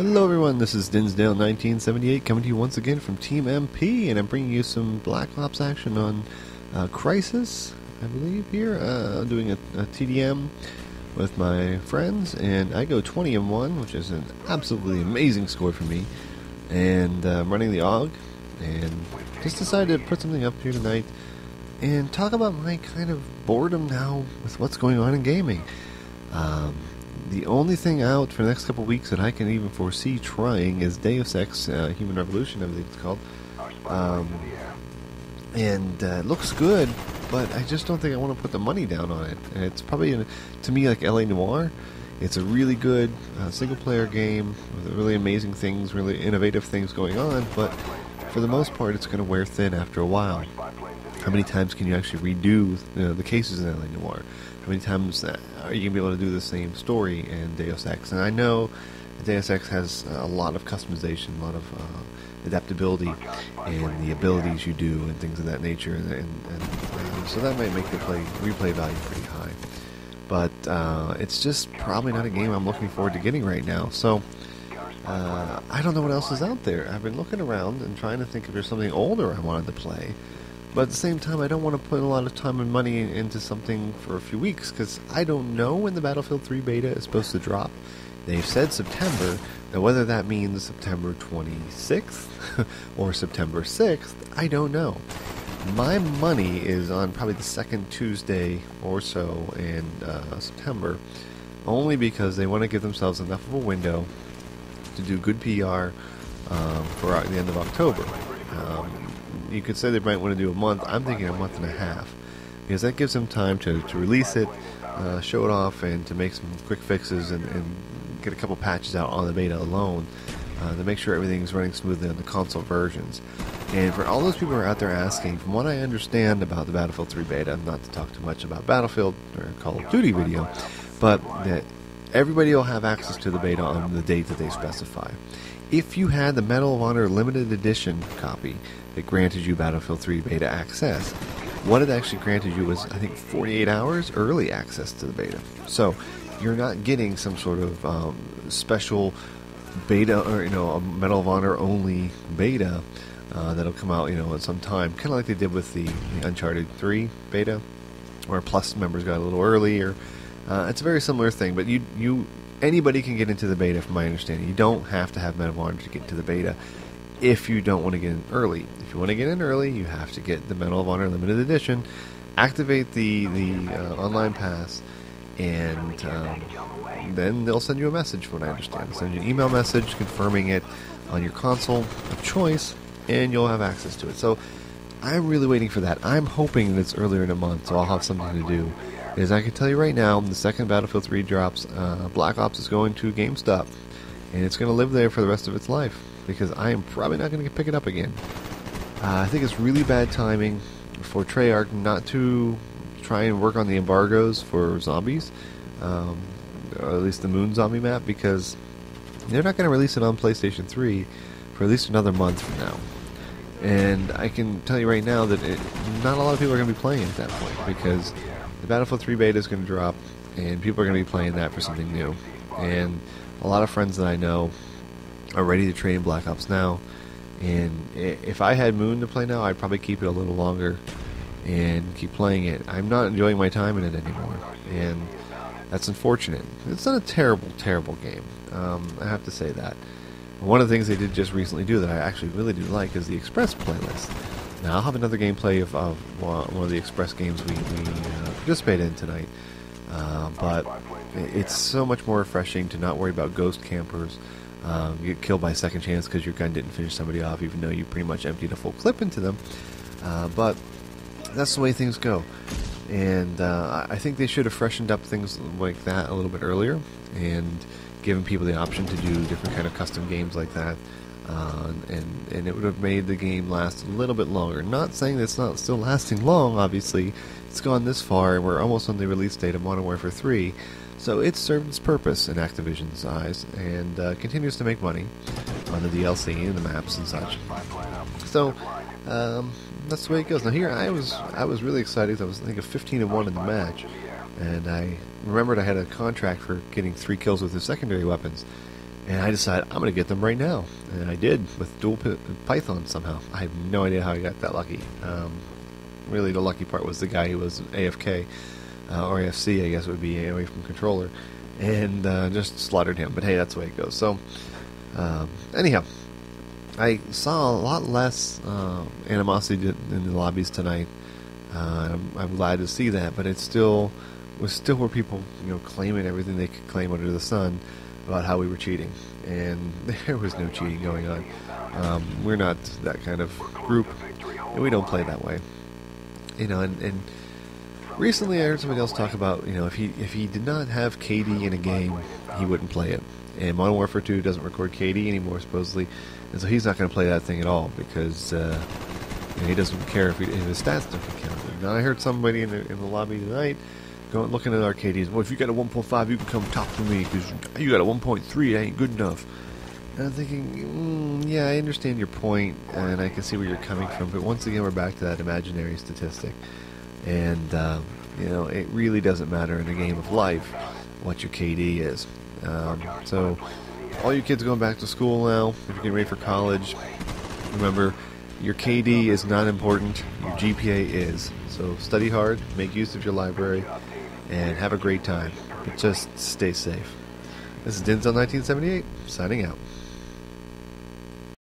Hello everyone, this is Dinsdale1978 coming to you once again from Team MP, and I'm bringing you some Black Ops action on Crisis, I believe, here. I'm doing a TDM with my friends, and I go 20-1, which is an absolutely amazing score for me, and I'm running the AUG, and just decided to put something up here tonight and talk about my kind of boredom now with what's going on in gaming. The only thing out for the next couple weeks that I can even foresee trying is Deus Ex Human Revolution, I believe it's called. It looks good, but I just don't think I want to put the money down on it. And it's probably, to me, like LA Noire. It's a really good single-player game with really amazing things, really innovative things going on, but for the most part, it's going to wear thin after a while. How many times can you actually redo the cases in LA Noire? How many times are you going to be able to do the same story in Deus Ex? And I know Deus Ex has a lot of customization, a lot of adaptability in the abilities you do and things of that nature, and so that might make the replay value pretty high. But it's just probably not a game I'm looking forward to getting right now. So I don't know what else is out there. I've been looking around and trying to think if there's something older I wanted to play. But at the same time, I don't want to put a lot of time and money into something for a few weeks, because I don't know when the Battlefield 3 beta is supposed to drop. They've said September. Now, whether that means September 26th or September 6th, I don't know. My money is on probably the second Tuesday or so in September, only because they want to give themselves enough of a window to do good PR for the end of October. You could say they might want to do a month. I'm thinking a month and a half, because that gives them time to release it, show it off, and to make some quick fixes and get a couple patches out on the beta alone to make sure everything's running smoothly on the console versions. And for all those people who are out there asking, from what I understand about the Battlefield 3 beta, not to talk too much about Battlefield or Call of Duty video, but that everybody will have access to the beta on the date that they specify. If you had the Medal of Honor limited edition copy that granted you Battlefield 3 beta access, what it actually granted you was, I think, 48 hours early access to the beta. So you're not getting some sort of special beta, or a Medal of Honor only beta that'll come out at some time, kind of like they did with the Uncharted 3 beta, where Plus members got a little earlier. It's a very similar thing, but anybody can get into the beta, from my understanding. You don't have to have Medal of Honor to get into the beta if you don't want to get in early. If you want to get in early, you have to get the Medal of Honor Limited Edition, activate the online pass, and then they'll send you a message, from what I understand. They'll send you an email message confirming it on your console of choice, and you'll have access to it. So I'm really waiting for that. I'm hoping that it's earlier in the month, so I'll have something to do. As I can tell you right now, the second Battlefield 3 drops, Black Ops is going to GameStop, and it's going to live there for the rest of its life, because I am probably not going to pick it up again. I think it's really bad timing for Treyarch not to try and work on the embargoes for zombies, or at least the Moon Zombie map, because they're not going to release it on PlayStation 3 for at least another month from now. And I can tell you right now that not a lot of people are going to be playing at that point, because the Battlefield 3 beta is going to drop, and people are going to be playing that for something new. And a lot of friends that I know are ready to trade in Black Ops now. And if I had Moon to play now, I'd probably keep it a little longer and keep playing it. I'm not enjoying my time in it anymore, and that's unfortunate. It's not a terrible, terrible game. I have to say that. One of the things they did just recently do that I actually really do like is the Express playlist. Now, I'll have another gameplay of one of the Express games we participate in tonight. But it's so much more refreshing to not worry about ghost campers. You get killed by second chance because your gun didn't finish somebody off, even though you pretty much emptied a full clip into them. But that's the way things go. And I think they should have freshened up things like that a little bit earlier, and given people the option to do different kind of custom games like that. And it would have made the game last a little bit longer. Not saying that it's not still lasting long, obviously. It's gone this far, and we're almost on the release date of Modern Warfare 3. So it's served its purpose in Activision's eyes, and continues to make money on the DLC and the maps and such. So that's the way it goes. Now here, I was really excited. I was, I think, a 15-1 in the match, and I remembered I had a contract for getting 3 kills with the secondary weapons. And I decided I'm going to get them right now. And I did, with dual Python somehow. I have no idea how I got that lucky. Really, the lucky part was the guy who was AFK, or AFC, I guess it would be, away from controller, and just slaughtered him. But hey, that's the way it goes. So, anyhow, I saw a lot less animosity in the lobbies tonight. I'm glad to see that, but it still were people, claiming everything they could claim under the sun about how we were cheating, and there was no cheating going on. We're not that kind of group, and we don't play that way. And recently I heard somebody else talk about, if he did not have KD in a game, he wouldn't play it. And Modern Warfare 2 doesn't record KD anymore, supposedly, and so he's not going to play that thing at all because he doesn't care if his stats don't count. Now I heard somebody in the lobby tonight looking at our KDs. Well, if you got a 1.5, you can come talk to me because you got a 1.3. That ain't good enough. And I'm thinking, yeah, I understand your point, and I can see where you're coming from. But once again, we're back to that imaginary statistic, and it really doesn't matter in a game of life what your KD is. So, all you kids going back to school now, if you're getting ready for college, remember, your KD is not important. Your GPA is. So study hard, make use of your library, and have a great time. But just stay safe. This is Denzel 1978, signing out.